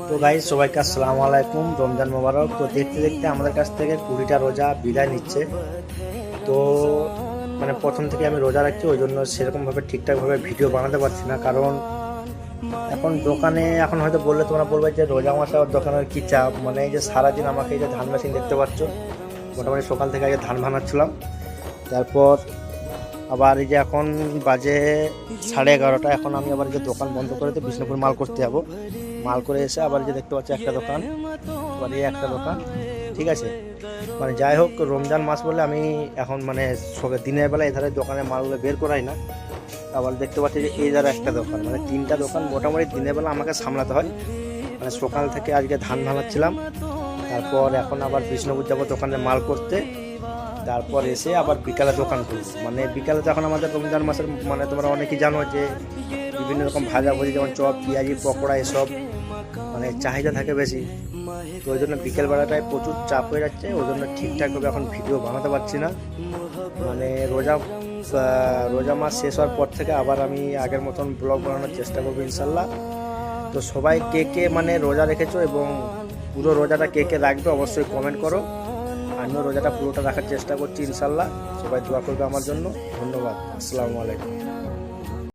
তো গাইস সবাইকে আসসালামু আলাইকুম, রমজান মোবারক। তো দেখতে দেখতে আমাদের কাছ থেকে 20টা রোজা বিদায় নিচ্ছে। তো প্রথম থেকে আমি রোজা রাখছি, ওই জন্য সেরকমভাবে ঠিকঠাকভাবে ভিডিও বানাতে পারছি না। কারণ এখন দোকানে এখন হয়তো বললে তোমরা বলবে যে রোজা মাসে দোকানের কী চাপ। এই যে সারাদিন আমাকে এই যে ধান মেশিন দেখতে পাচ্ছ, মোটামুটি সকাল থেকে আগে ধান ভাঙাচ্ছিলাম। তারপর আবার এই যে এখন বাজে 11:30। এখন আমি আবার যে দোকান বন্ধ করে তো বিষ্ণুপুর মাল করতে যাবো। মাল করে এসে আবার যে দেখতে পাচ্ছি একটা দোকান, আবার এই একটা দোকান। ঠিক আছে, যাই হোক, রমজান মাস বলে আমি এখন দিনের বেলা এধারে দোকানে মালগুলো বের করাই না। আবার দেখতে পাচ্ছি যে এই ধারে একটা দোকান, 3টা দোকান মোটামুটি দিনের বেলা আমাকে সামলাতে হয়। সকাল থেকে আজকে ধান ভাঙাচ্ছিলাম, তারপর এখন আবার বিষ্ণুপুর যাবো দোকানে মাল করতে। তারপর এসে আবার বিকালে দোকান করবো। বিকালে তো এখন আমাদের রমজান মাসের তোমরা অনেকেই জানো যে বিভিন্ন রকম ভাজাভুজি, যেমন চপ, পেঁয়াজি, পকোড়া, এসব চাহিদা থাকে বেশি। তো ওই জন্য বিকেলবেলাটায় প্রচুর চাপ হয়ে যাচ্ছে, ওই জন্য ঠিকঠাকভাবে এখন ভিডিও বানাতে পারছি না। রোজা মাস শেষ হওয়ার পর থেকে আবার আমি আগের মতন ব্লগ বানানোর চেষ্টা করবো ইনশাল্লাহ। তো সবাই কে কে রোজা রেখেছো এবং পুরো রোজাটা কে কে রাখবে অবশ্যই কমেন্ট করো। আমিও রোজাটা পুরোটা রাখার চেষ্টা করছি ইনশাল্লাহ। সবাই দোয়া করবে আমার জন্য। ধন্যবাদ। আসসালামু আলাইকুম।